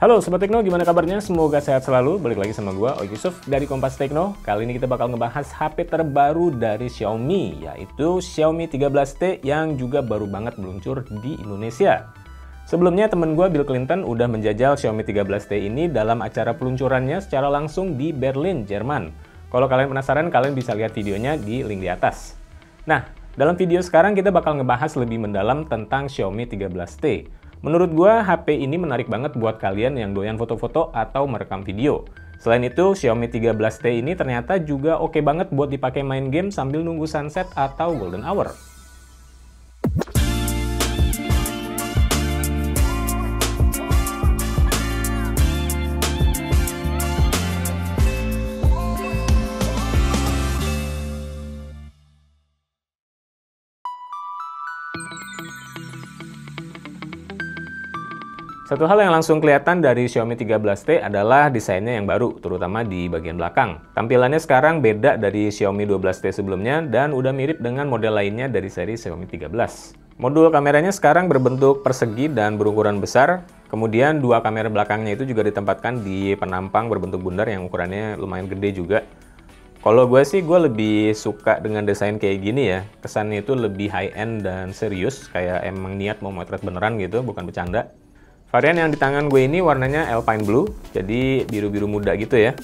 Halo Sobat Tekno, gimana kabarnya? Semoga sehat selalu. Balik lagi sama gua, Ogi Yusuf dari Kompas Tekno. Kali ini kita bakal ngebahas HP terbaru dari Xiaomi, yaitu Xiaomi 13T yang juga baru banget meluncur di Indonesia. Sebelumnya temen gua Bill Clinton udah menjajal Xiaomi 13T ini dalam acara peluncurannya secara langsung di Berlin, Jerman. Kalau kalian penasaran, kalian bisa lihat videonya di link di atas. Nah, dalam video sekarang kita bakal ngebahas lebih mendalam tentang Xiaomi 13T. Menurut gua, HP ini menarik banget buat kalian yang doyan foto-foto atau merekam video. Selain itu, Xiaomi 13T ini ternyata juga oke banget buat dipakai main game sambil nunggu sunset atau golden hour. Satu hal yang langsung kelihatan dari Xiaomi 13T adalah desainnya yang baru, terutama di bagian belakang. Tampilannya sekarang beda dari Xiaomi 12T sebelumnya dan udah mirip dengan model lainnya dari seri Xiaomi 13. Modul kameranya sekarang berbentuk persegi dan berukuran besar. Kemudian dua kamera belakangnya itu juga ditempatkan di penampang berbentuk bundar yang ukurannya lumayan gede juga. Kalau gue sih, gue lebih suka dengan desain kayak gini ya. Kesannya itu lebih high-end dan serius, kayak emang niat mau motret beneran gitu, bukan bercanda. Varian yang di tangan gue ini warnanya Alpine Blue, jadi biru-biru muda gitu ya.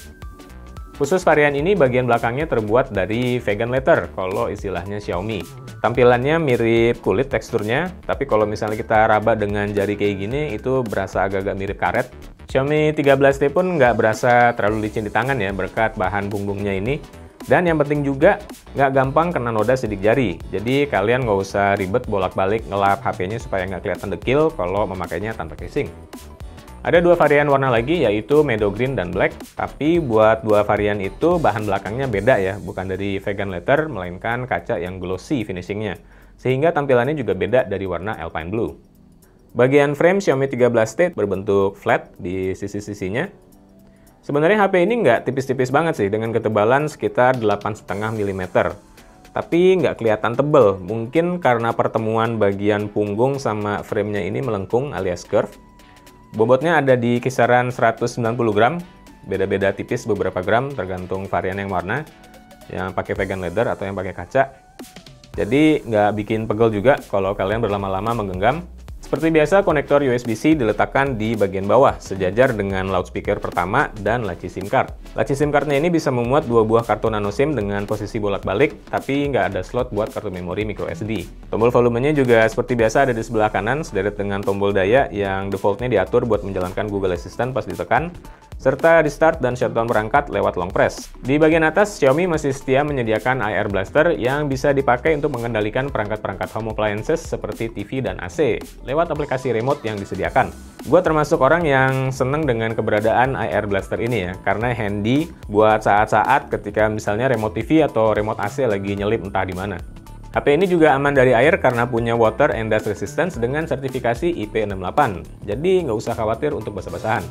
Khusus varian ini bagian belakangnya terbuat dari vegan leather, kalau istilahnya Xiaomi. Tampilannya mirip kulit teksturnya, tapi kalau misalnya kita raba dengan jari kayak gini, itu berasa agak-agak mirip karet. Xiaomi 13T pun nggak berasa terlalu licin di tangan ya, berkat bahan punggungnya ini. Dan yang penting juga, nggak gampang kena noda sidik jari. Jadi kalian nggak usah ribet bolak-balik ngelap HP-nya supaya nggak kelihatan dekil kalau memakainya tanpa casing. Ada dua varian warna lagi, yaitu Meadow Green dan Black. Tapi buat dua varian itu bahan belakangnya beda ya, bukan dari vegan leather, melainkan kaca yang glossy finishingnya. Sehingga tampilannya juga beda dari warna Alpine Blue. Bagian frame Xiaomi 13T berbentuk flat di sisi-sisinya. Sebenarnya HP ini nggak tipis-tipis banget sih, dengan ketebalan sekitar 8,5 mm. Tapi nggak kelihatan tebel, mungkin karena pertemuan bagian punggung sama framenya ini melengkung alias curve. Bobotnya ada di kisaran 190 gram, beda-beda tipis beberapa gram tergantung varian yang warna, yang pakai vegan leather atau yang pakai kaca. Jadi nggak bikin pegel juga kalau kalian berlama-lama menggenggam. Seperti biasa, konektor USB-C diletakkan di bagian bawah, sejajar dengan loudspeaker pertama dan laci SIM card. Laci SIM cardnya ini bisa memuat dua buah kartu nano SIM dengan posisi bolak-balik, tapi nggak ada slot buat kartu memori microSD. Tombol volumenya juga seperti biasa ada di sebelah kanan, sederet dengan tombol daya yang defaultnya diatur buat menjalankan Google Assistant pas ditekan, serta di start dan shutdown perangkat lewat long press. Di bagian atas, Xiaomi masih setia menyediakan IR Blaster yang bisa dipakai untuk mengendalikan perangkat-perangkat home appliances seperti TV dan AC lewat aplikasi remote yang disediakan. Gue termasuk orang yang seneng dengan keberadaan IR Blaster ini ya, karena handy buat saat-saat ketika misalnya remote TV atau remote AC lagi nyelip entah di mana. HP ini juga aman dari air karena punya water and dust resistance dengan sertifikasi IP68, jadi nggak usah khawatir untuk basah-basahan.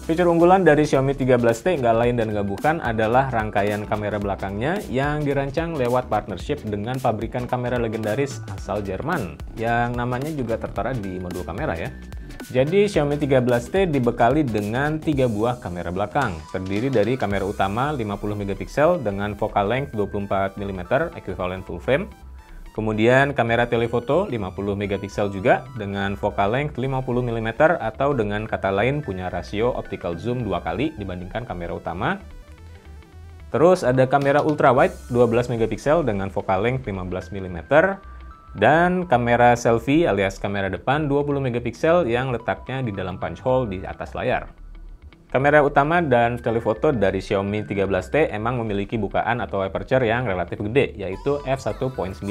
Fitur unggulan dari Xiaomi 13T nggak lain dan nggak bukan adalah rangkaian kamera belakangnya yang dirancang lewat partnership dengan pabrikan kamera legendaris asal Jerman, yang namanya juga tertera di modul kamera ya. Jadi Xiaomi 13T dibekali dengan 3 buah kamera belakang, terdiri dari kamera utama 50 MP dengan focal length 24 mm equivalent full frame. Kemudian kamera telefoto 50 MP juga dengan focal length 50 mm atau dengan kata lain punya rasio optical zoom 2 kali dibandingkan kamera utama. Terus ada kamera ultrawide 12 MP dengan focal length 15 mm dan kamera selfie alias kamera depan 20 MP yang letaknya di dalam punch hole di atas layar. Kamera utama dan telefoto dari Xiaomi 13T emang memiliki bukaan atau aperture yang relatif gede, yaitu f1.9.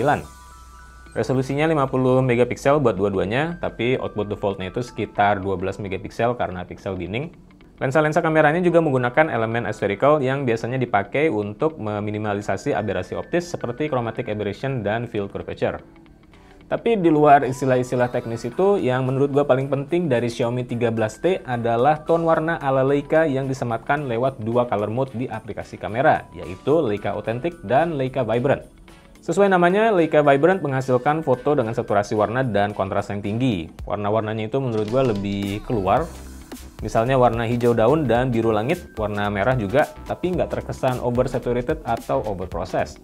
Resolusinya 50 MP buat dua-duanya, tapi output defaultnya itu sekitar 12 MP karena pixel binning. Lensa-lensa kameranya juga menggunakan elemen aspherical yang biasanya dipakai untuk meminimalisasi aberrasi optis seperti chromatic aberration dan field curvature. Tapi di luar istilah-istilah teknis itu, yang menurut gue paling penting dari Xiaomi 13T adalah tone warna ala Leica yang disematkan lewat dua color mode di aplikasi kamera, yaitu Leica Authentic dan Leica Vibrant. Sesuai namanya, Leica Vibrant menghasilkan foto dengan saturasi warna dan kontras yang tinggi. Warna-warnanya itu menurut gue lebih keluar, Misalnya warna hijau daun dan biru langit, warna merah juga, tapi nggak terkesan oversaturated atau overprocessed.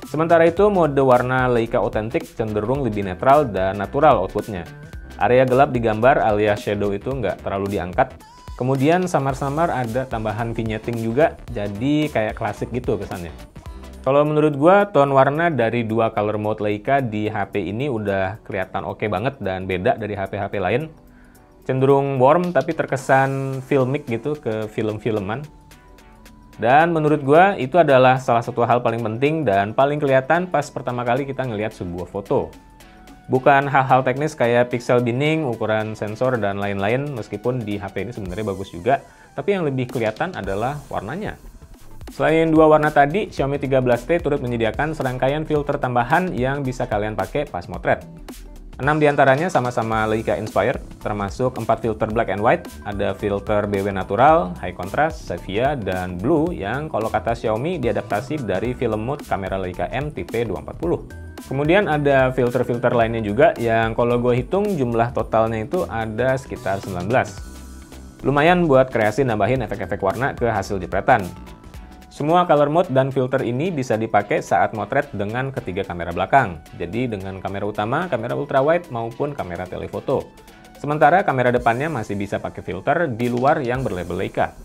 Sementara itu, mode warna Leica Authentic cenderung lebih netral dan natural outputnya. Area gelap di gambar alias shadow itu nggak terlalu diangkat. Kemudian samar-samar ada tambahan vignetting juga, jadi kayak klasik gitu kesannya. Kalau menurut gua, tone warna dari dua color mode Leica di HP ini udah kelihatan oke banget dan beda dari HP-HP lain. Cenderung warm tapi terkesan filmic gitu ke film-filman. Dan menurut gua itu adalah salah satu hal paling penting dan paling kelihatan pas pertama kali kita ngelihat sebuah foto. Bukan hal-hal teknis kayak pixel binning, ukuran sensor, dan lain-lain, meskipun di HP ini sebenarnya bagus juga, tapi yang lebih kelihatan adalah warnanya. Selain dua warna tadi, Xiaomi 13T turut menyediakan serangkaian filter tambahan yang bisa kalian pakai pas motret. 6 diantaranya sama-sama Leica inspired, termasuk 4 filter black and white, ada filter BW natural, high contrast, sepia, dan blue yang kalau kata Xiaomi diadaptasi dari film mode kamera Leica M tipe 240. Kemudian ada filter-filter lainnya juga yang kalau gue hitung jumlah totalnya itu ada sekitar 19. Lumayan buat kreasi nambahin efek-efek warna ke hasil jepretan. Semua color mode dan filter ini bisa dipakai saat motret dengan ketiga kamera belakang. Jadi dengan kamera utama, kamera ultrawide maupun kamera telefoto. Sementara kamera depannya masih bisa pakai filter di luar yang berlabel Leica.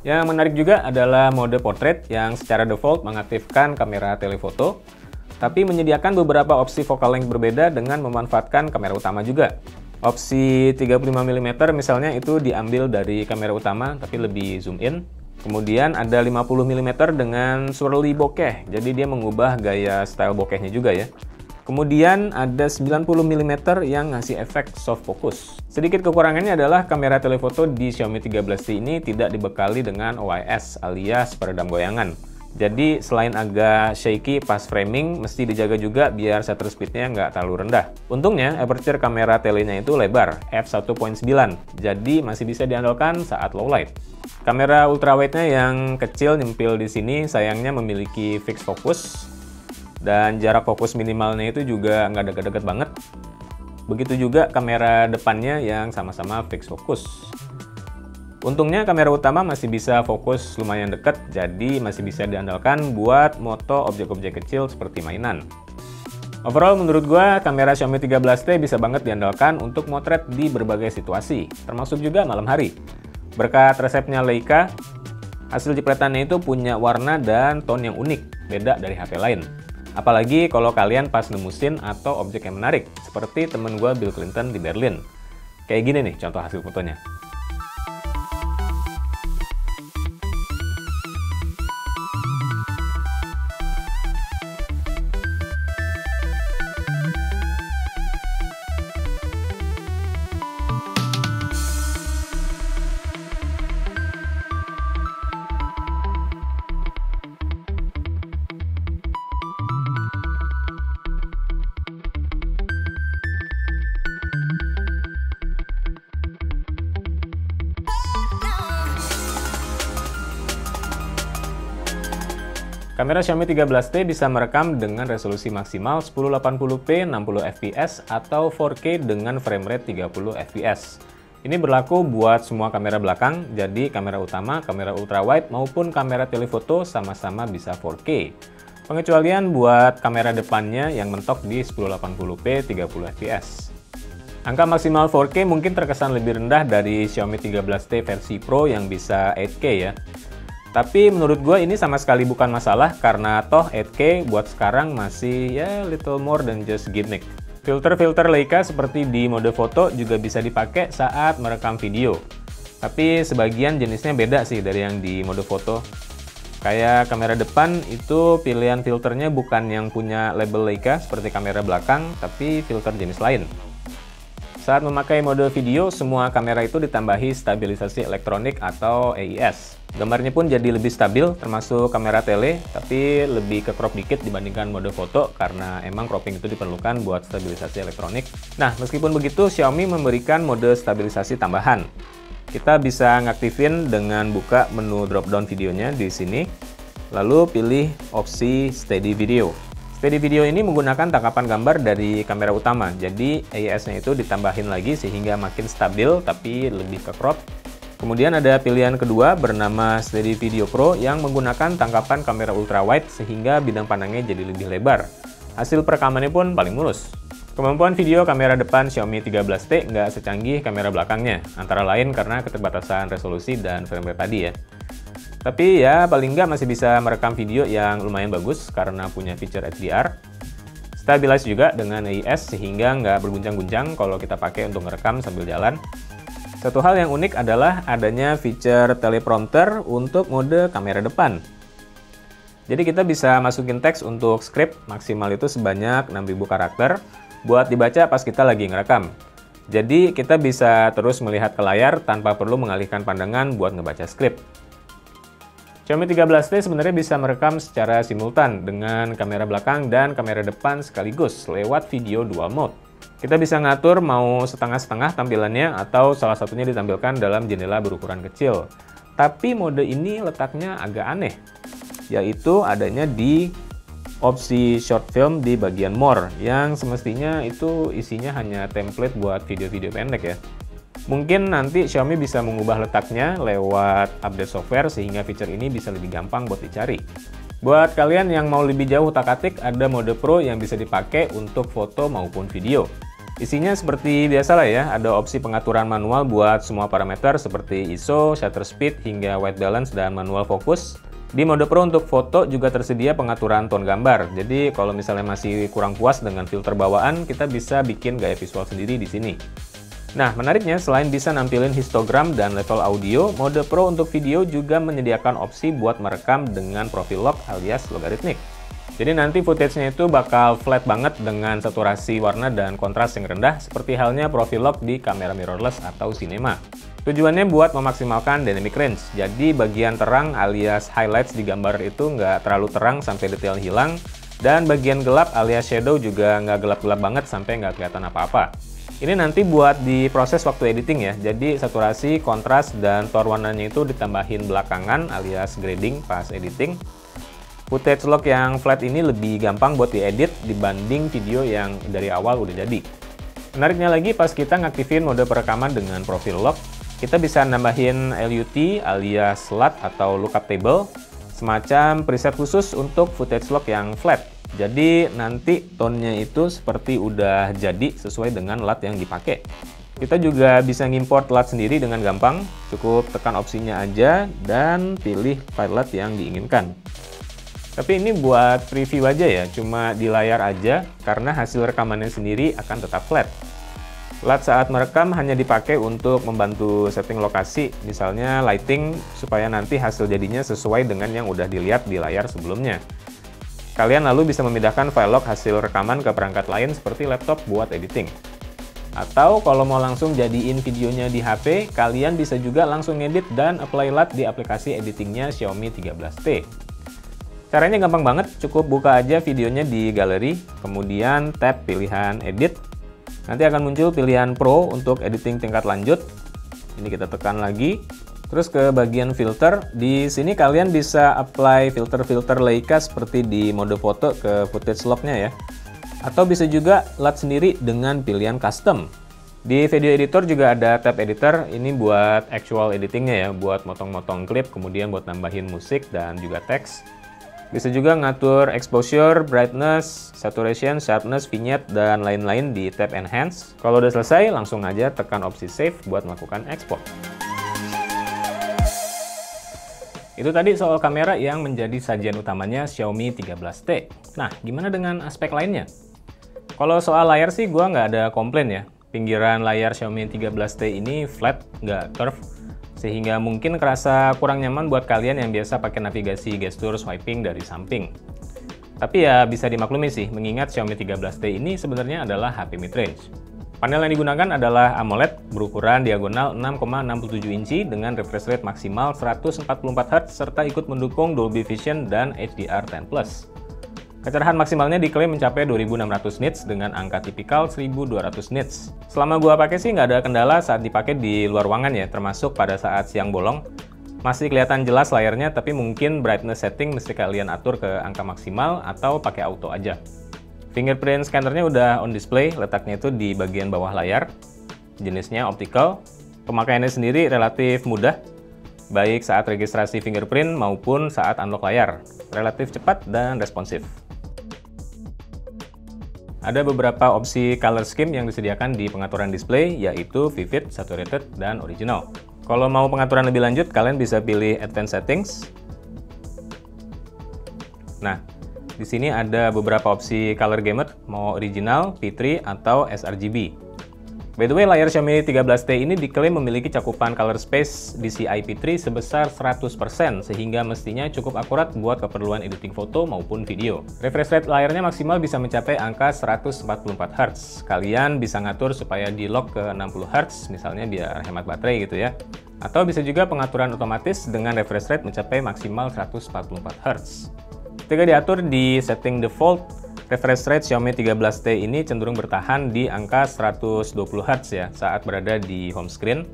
Yang menarik juga adalah mode portrait yang secara default mengaktifkan kamera telefoto, tapi menyediakan beberapa opsi focal length berbeda dengan memanfaatkan kamera utama juga. Opsi 35mm misalnya itu diambil dari kamera utama tapi lebih zoom in. Kemudian ada 50mm dengan swirly bokeh, jadi dia mengubah gaya style bokehnya juga ya. Kemudian ada 90mm yang ngasih efek soft focus. Sedikit kekurangannya adalah kamera telefoto di Xiaomi 13T ini tidak dibekali dengan OIS alias peredam goyangan. Jadi selain agak shaky pas framing, mesti dijaga juga biar shutter speednya nggak terlalu rendah. Untungnya aperture kamera telenya itu lebar, f1.9, jadi masih bisa diandalkan saat low light. Kamera ultrawide-nya yang kecil nyempil di sini sayangnya memiliki fixed focus, dan jarak fokus minimalnya itu juga nggak deket-deket banget. Begitu juga kamera depannya yang sama-sama fixed focus. Untungnya kamera utama masih bisa fokus lumayan dekat, jadi masih bisa diandalkan buat moto objek-objek kecil seperti mainan. Overall menurut gua kamera Xiaomi 13T bisa banget diandalkan untuk motret di berbagai situasi, termasuk juga malam hari. Berkat resepnya Leica, hasil jepretannya itu punya warna dan tone yang unik, beda dari HP lain. Apalagi kalau kalian pas nemu scene atau objek yang menarik, seperti temen gua Bill Clinton di Berlin. Kayak gini nih contoh hasil fotonya. Kamera Xiaomi 13T bisa merekam dengan resolusi maksimal 1080p 60fps atau 4K dengan frame rate 30 fps. Ini berlaku buat semua kamera belakang, jadi kamera utama, kamera ultrawide maupun kamera telefoto sama-sama bisa 4K. Pengecualian buat kamera depannya yang mentok di 1080p 30 fps. Angka maksimal 4K mungkin terkesan lebih rendah dari Xiaomi 13T versi Pro yang bisa 8K ya. Tapi menurut gue ini sama sekali bukan masalah karena toh 8K buat sekarang masih ya little more than just gimmick. Filter-filter Leica seperti di mode foto juga bisa dipakai saat merekam video. Tapi sebagian jenisnya beda sih dari yang di mode foto. Kayak kamera depan itu pilihan filternya bukan yang punya label Leica seperti kamera belakang, tapi filter jenis lain. Saat memakai mode video, semua kamera itu ditambahi stabilisasi elektronik atau AIS. Gambarnya pun jadi lebih stabil, termasuk kamera tele, tapi lebih ke crop dikit dibandingkan mode foto karena emang cropping itu diperlukan buat stabilisasi elektronik. Nah, meskipun begitu, Xiaomi memberikan mode stabilisasi tambahan. Kita bisa ngaktifin dengan buka menu drop down videonya di sini, lalu pilih opsi Steady Video. Steady Video ini menggunakan tangkapan gambar dari kamera utama, jadi AIS-nya itu ditambahin lagi sehingga makin stabil tapi lebih ke crop. Kemudian ada pilihan kedua bernama Steady Video Pro yang menggunakan tangkapan kamera ultrawide sehingga bidang pandangnya jadi lebih lebar. Hasil perekamannya pun paling mulus. Kemampuan video kamera depan Xiaomi 13T nggak secanggih kamera belakangnya, antara lain karena keterbatasan resolusi dan frame rate tadi ya. Tapi ya paling nggak masih bisa merekam video yang lumayan bagus karena punya fitur HDR. Stabilize juga dengan AIS sehingga nggak berguncang-guncang kalau kita pakai untuk merekam sambil jalan. Satu hal yang unik adalah adanya fitur teleprompter untuk mode kamera depan. Jadi kita bisa masukin teks untuk script maksimal itu sebanyak 6.000 karakter buat dibaca pas kita lagi ngerekam. Jadi kita bisa terus melihat ke layar tanpa perlu mengalihkan pandangan buat ngebaca script. Xiaomi 13T sebenarnya bisa merekam secara simultan dengan kamera belakang dan kamera depan sekaligus lewat video dual mode. Kita bisa ngatur mau setengah-setengah tampilannya atau salah satunya ditampilkan dalam jendela berukuran kecil. Tapi mode ini letaknya agak aneh, yaitu adanya di opsi short film di bagian more, yang semestinya itu isinya hanya template buat video-video pendek ya. Mungkin nanti Xiaomi bisa mengubah letaknya lewat update software sehingga fitur ini bisa lebih gampang buat dicari. Buat kalian yang mau lebih jauh utak-atik, ada mode Pro yang bisa dipakai untuk foto maupun video. Isinya seperti biasa lah ya, ada opsi pengaturan manual buat semua parameter seperti ISO, shutter speed, hingga white balance dan manual fokus. Di mode Pro untuk foto juga tersedia pengaturan tone gambar. Jadi kalau misalnya masih kurang puas dengan filter bawaan, kita bisa bikin gaya visual sendiri di sini. Nah, menariknya selain bisa nampilin histogram dan level audio, mode Pro untuk video juga menyediakan opsi buat merekam dengan profil lock alias logarithmic. Jadi nanti footage-nya itu bakal flat banget dengan saturasi warna dan kontras yang rendah, seperti halnya profil lock di kamera mirrorless atau cinema. Tujuannya buat memaksimalkan dynamic range, jadi bagian terang alias highlights di gambar itu nggak terlalu terang sampai detail hilang, dan bagian gelap alias shadow juga nggak gelap-gelap banget sampai nggak kelihatan apa-apa. Ini nanti buat diproses waktu editing ya, jadi saturasi, kontras, dan tone warnanya itu ditambahin belakangan alias grading pas editing. Footage lock yang flat ini lebih gampang buat diedit dibanding video yang dari awal udah jadi. Menariknya lagi, pas kita ngaktifin mode perekaman dengan profil lock, kita bisa nambahin LUT alias LUT atau lookup table, semacam preset khusus untuk footage lock yang flat. Jadi nanti tone-nya itu seperti udah jadi sesuai dengan LUT yang dipakai. Kita juga bisa ngimport LUT sendiri dengan gampang, cukup tekan opsinya aja dan pilih file LUT yang diinginkan. Tapi ini buat preview aja ya, cuma di layar aja karena hasil rekamannya sendiri akan tetap flat. LUT saat merekam hanya dipakai untuk membantu setting lokasi, misalnya lighting, supaya nanti hasil jadinya sesuai dengan yang udah dilihat di layar sebelumnya. Kalian lalu bisa memindahkan file log hasil rekaman ke perangkat lain seperti laptop buat editing. Atau kalau mau langsung jadiin videonya di HP, kalian bisa juga langsung edit dan apply LUT di aplikasi editingnya Xiaomi 13T. Caranya gampang banget, cukup buka aja videonya di galeri, kemudian tap pilihan edit. Nanti akan muncul pilihan Pro untuk editing tingkat lanjut. Ini kita tekan lagi. Terus ke bagian filter, di sini kalian bisa apply filter-filter Leica seperti di mode foto ke footage lock-nya ya. Atau bisa juga LUT sendiri dengan pilihan custom. Di video editor juga ada tab editor, ini buat actual editingnya ya, buat motong-motong klip, kemudian buat nambahin musik dan juga teks. Bisa juga ngatur exposure, brightness, saturation, sharpness, vignette, dan lain-lain di tab enhance. Kalau udah selesai, langsung aja tekan opsi save buat melakukan export. Itu tadi soal kamera yang menjadi sajian utamanya Xiaomi 13T. Nah, gimana dengan aspek lainnya? Kalau soal layar sih gua nggak ada komplain ya. Pinggiran layar Xiaomi 13T ini flat, nggak curve, sehingga mungkin kerasa kurang nyaman buat kalian yang biasa pakai navigasi gestur swiping dari samping. Tapi ya bisa dimaklumi sih, mengingat Xiaomi 13T ini sebenarnya adalah HP mid-range. Panel yang digunakan adalah AMOLED berukuran diagonal 6,67 inci dengan refresh rate maksimal 144Hz serta ikut mendukung Dolby Vision dan HDR10+. Kecerahan maksimalnya diklaim mencapai 2600 nits dengan angka tipikal 1200 nits. Selama gua pakai sih nggak ada kendala saat dipakai di luar ruangan ya, termasuk pada saat siang bolong. Masih kelihatan jelas layarnya, tapi mungkin brightness setting mesti kalian atur ke angka maksimal atau pakai auto aja. Fingerprint scannernya udah on display, letaknya itu di bagian bawah layar. Jenisnya optical. Pemakaiannya sendiri relatif mudah, baik saat registrasi fingerprint maupun saat unlock layar. Relatif cepat dan responsif. Ada beberapa opsi color scheme yang disediakan di pengaturan display, yaitu Vivid, Saturated, dan Original. Kalau mau pengaturan lebih lanjut, kalian bisa pilih Advanced Settings. Nah, di sini ada beberapa opsi color gamut, mau original, P3, atau sRGB. By the way, layar Xiaomi 13T ini diklaim memiliki cakupan color space DCI P3 sebesar 100%, sehingga mestinya cukup akurat buat keperluan editing foto maupun video. Refresh rate layarnya maksimal bisa mencapai angka 144 Hz. Kalian bisa ngatur supaya di lock ke 60 Hz, misalnya biar hemat baterai gitu ya. Atau bisa juga pengaturan otomatis dengan refresh rate mencapai maksimal 144 Hz. Ketika diatur di setting default, refresh rate Xiaomi 13T ini cenderung bertahan di angka 120 Hz ya saat berada di home screen.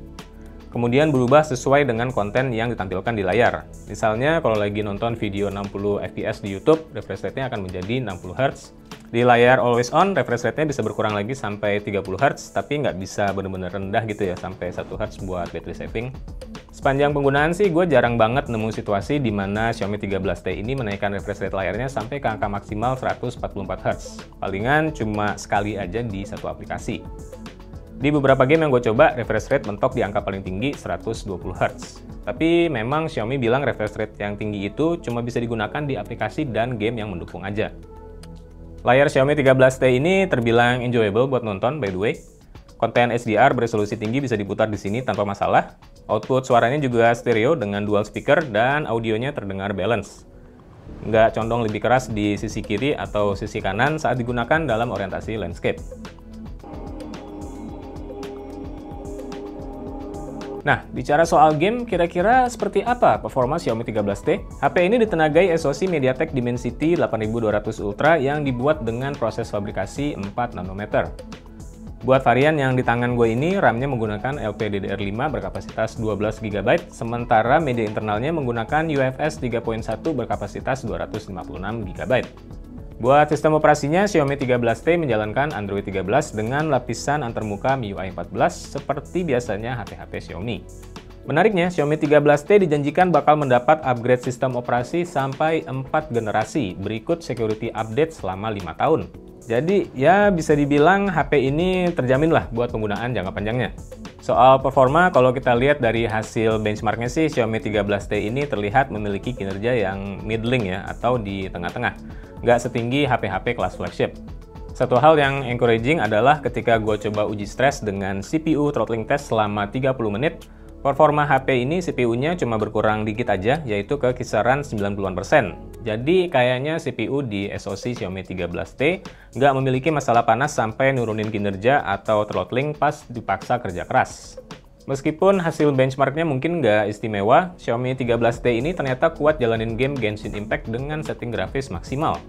Kemudian berubah sesuai dengan konten yang ditampilkan di layar. Misalnya kalau lagi nonton video 60 fps di YouTube, refresh rate-nya akan menjadi 60 Hz. Di layar always on, refresh rate-nya bisa berkurang lagi sampai 30 Hz, tapi nggak bisa benar-benar rendah gitu ya, sampai 1 Hz buat battery saving. Sepanjang penggunaan sih, gue jarang banget nemu situasi di mana Xiaomi 13T ini menaikkan refresh rate layarnya sampai ke angka maksimal 144 Hz. Palingan cuma sekali aja di satu aplikasi. Di beberapa game yang gue coba, refresh rate mentok di angka paling tinggi 120 Hz. Tapi memang Xiaomi bilang refresh rate yang tinggi itu cuma bisa digunakan di aplikasi dan game yang mendukung aja. Layar Xiaomi 13T ini terbilang enjoyable buat nonton, by the way. Konten HDR beresolusi tinggi bisa diputar di sini tanpa masalah. Output suaranya juga stereo dengan dual speaker dan audionya terdengar balance. Nggak condong lebih keras di sisi kiri atau sisi kanan saat digunakan dalam orientasi landscape. Nah, bicara soal game, kira-kira seperti apa performa Xiaomi 13T? HP ini ditenagai SoC MediaTek Dimensity 8200 Ultra yang dibuat dengan proses fabrikasi 4 nanometer. Buat varian yang di tangan gue ini, RAM-nya menggunakan LPDDR5 berkapasitas 12 GB, sementara media internalnya menggunakan UFS 3.1 berkapasitas 256 GB. Buat sistem operasinya, Xiaomi 13T menjalankan Android 13 dengan lapisan antarmuka MIUI 14 seperti biasanya HP-HP Xiaomi. Menariknya, Xiaomi 13T dijanjikan bakal mendapat upgrade sistem operasi sampai 4 generasi berikut security update selama 5 tahun. Jadi ya bisa dibilang HP ini terjamin lah buat penggunaan jangka panjangnya. Soal performa, kalau kita lihat dari hasil benchmarknya sih, Xiaomi 13T ini terlihat memiliki kinerja yang middling ya, atau di tengah-tengah. Nggak setinggi HP-HP kelas flagship. Satu hal yang encouraging adalah ketika gue coba uji stres dengan CPU throttling test selama 30 menit, performa HP ini CPU-nya cuma berkurang dikit aja, yaitu ke kisaran 90%. Jadi kayaknya CPU di SoC Xiaomi 13T nggak memiliki masalah panas sampai nurunin kinerja atau throttling pas dipaksa kerja keras. Meskipun hasil benchmarknya mungkin nggak istimewa, Xiaomi 13T ini ternyata kuat jalanin game Genshin Impact dengan setting grafis maksimal.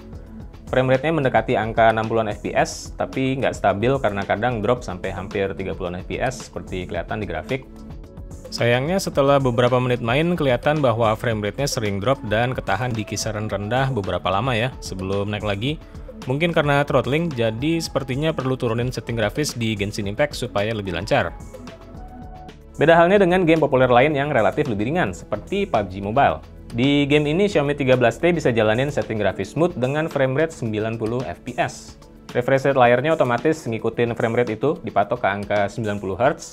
Frame rate-nya mendekati angka 60-an fps, tapi nggak stabil karena kadang drop sampai hampir 30-an fps seperti kelihatan di grafik. Sayangnya setelah beberapa menit main, kelihatan bahwa frame rate-nya sering drop dan ketahan di kisaran rendah beberapa lama ya, sebelum naik lagi. Mungkin karena throttling, jadi sepertinya perlu turunin setting grafis di Genshin Impact supaya lebih lancar. Beda halnya dengan game populer lain yang relatif lebih ringan, seperti PUBG Mobile. Di game ini, Xiaomi 13T bisa jalanin setting grafis smooth dengan frame rate 90 fps. Refresh rate layarnya otomatis ngikutin frame rate itu, dipatok ke angka 90 Hz.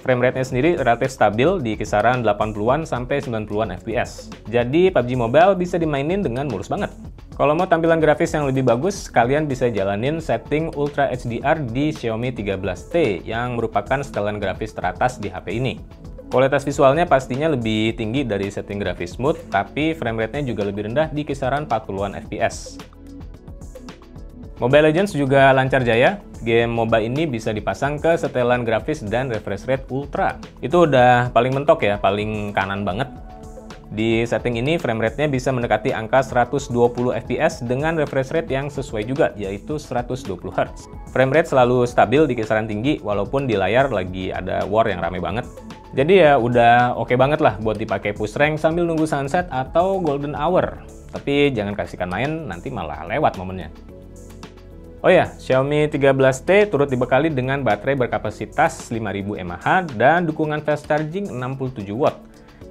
Frame rate-nya sendiri relatif stabil di kisaran 80-an sampai 90-an fps. Jadi PUBG Mobile bisa dimainin dengan mulus banget. Kalau mau tampilan grafis yang lebih bagus, kalian bisa jalanin setting Ultra HDR di Xiaomi 13T yang merupakan setelan grafis teratas di HP ini. Kualitas visualnya pastinya lebih tinggi dari setting grafis smooth, tapi frame rate-nya juga lebih rendah di kisaran 40-an fps. Mobile Legends juga lancar jaya. Game MOBA ini bisa dipasang ke setelan grafis dan refresh rate ultra. Itu udah paling mentok ya, paling kanan banget. Di setting ini frame rate-nya bisa mendekati angka 120 fps dengan refresh rate yang sesuai juga, yaitu 120 Hz. Frame rate selalu stabil di kisaran tinggi walaupun di layar lagi ada war yang rame banget. Jadi ya udah oke banget lah buat dipakai push rank sambil nunggu sunset atau golden hour. Tapi jangan kasihkan main, nanti malah lewat momennya. Oh ya, Xiaomi 13T turut dibekali dengan baterai berkapasitas 5000 mAh dan dukungan fast charging 67 watt.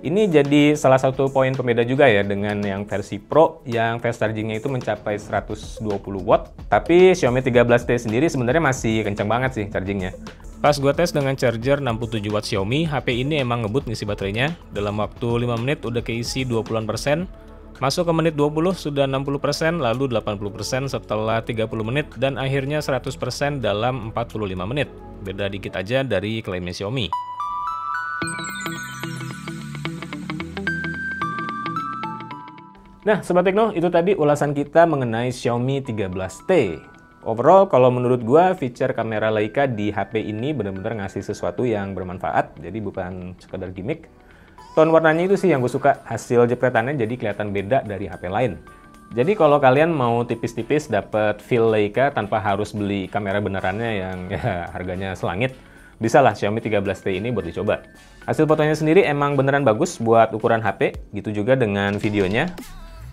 Ini jadi salah satu poin pembeda juga ya dengan yang versi Pro yang fast chargingnya itu mencapai 120 watt. Tapi Xiaomi 13T sendiri sebenarnya masih kencang banget sih chargingnya. Pas gue tes dengan charger 67 watt Xiaomi, HP ini emang ngebut ngisi baterainya. Dalam waktu 5 menit udah keisi 20%, masuk ke menit 20 sudah 60%, lalu 80% setelah 30 menit, dan akhirnya 100% dalam 45 menit. Beda dikit aja dari klaimnya Xiaomi. Nah, Sobat Tekno, itu tadi ulasan kita mengenai Xiaomi 13T. Overall, kalau menurut gua, feature kamera Leica di HP ini benar-benar ngasih sesuatu yang bermanfaat, jadi bukan sekedar gimmick. Tone warnanya itu sih yang gue suka, hasil jepretannya jadi kelihatan beda dari HP lain. Jadi kalau kalian mau tipis-tipis dapat feel Leica tanpa harus beli kamera benerannya yang ya harganya selangit, bisalah Xiaomi 13T ini buat dicoba. Hasil fotonya sendiri emang beneran bagus buat ukuran HP, gitu juga dengan videonya.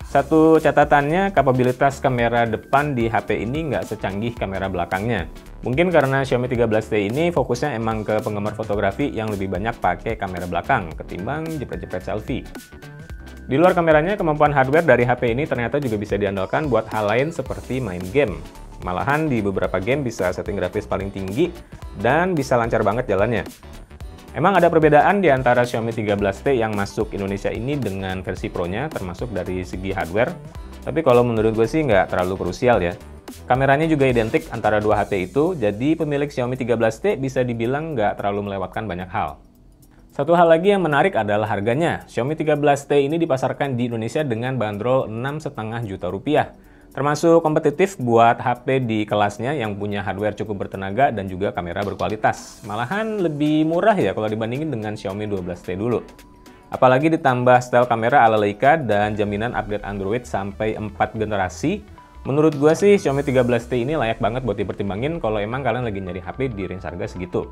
Satu catatannya, kapabilitas kamera depan di HP ini nggak secanggih kamera belakangnya. Mungkin karena Xiaomi 13T ini fokusnya emang ke penggemar fotografi yang lebih banyak pakai kamera belakang ketimbang jepret-jepret selfie. Di luar kameranya, kemampuan hardware dari HP ini ternyata juga bisa diandalkan buat hal lain seperti main game. Malahan di beberapa game bisa setting grafis paling tinggi dan bisa lancar banget jalannya. Emang ada perbedaan di antara Xiaomi 13T yang masuk Indonesia ini dengan versi Pro-nya, termasuk dari segi hardware. Tapi kalau menurut gue sih nggak terlalu krusial ya. Kameranya juga identik antara dua HP itu, jadi pemilik Xiaomi 13T bisa dibilang nggak terlalu melewatkan banyak hal. Satu hal lagi yang menarik adalah harganya. Xiaomi 13T ini dipasarkan di Indonesia dengan bandrol 6,5 juta rupiah. Termasuk kompetitif buat HP di kelasnya yang punya hardware cukup bertenaga dan juga kamera berkualitas. Malahan lebih murah ya kalau dibandingin dengan Xiaomi 12T dulu. Apalagi ditambah style kamera ala Leica dan jaminan upgrade Android sampai 4 generasi. Menurut gue sih Xiaomi 13T ini layak banget buat dipertimbangin kalau emang kalian lagi nyari HP di range harga segitu.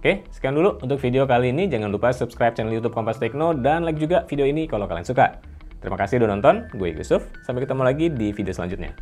Oke, sekian dulu untuk video kali ini. Jangan lupa subscribe channel YouTube Kompas Tekno dan like juga video ini kalau kalian suka. Terima kasih udah nonton, gue Yusuf. Sampai ketemu lagi di video selanjutnya.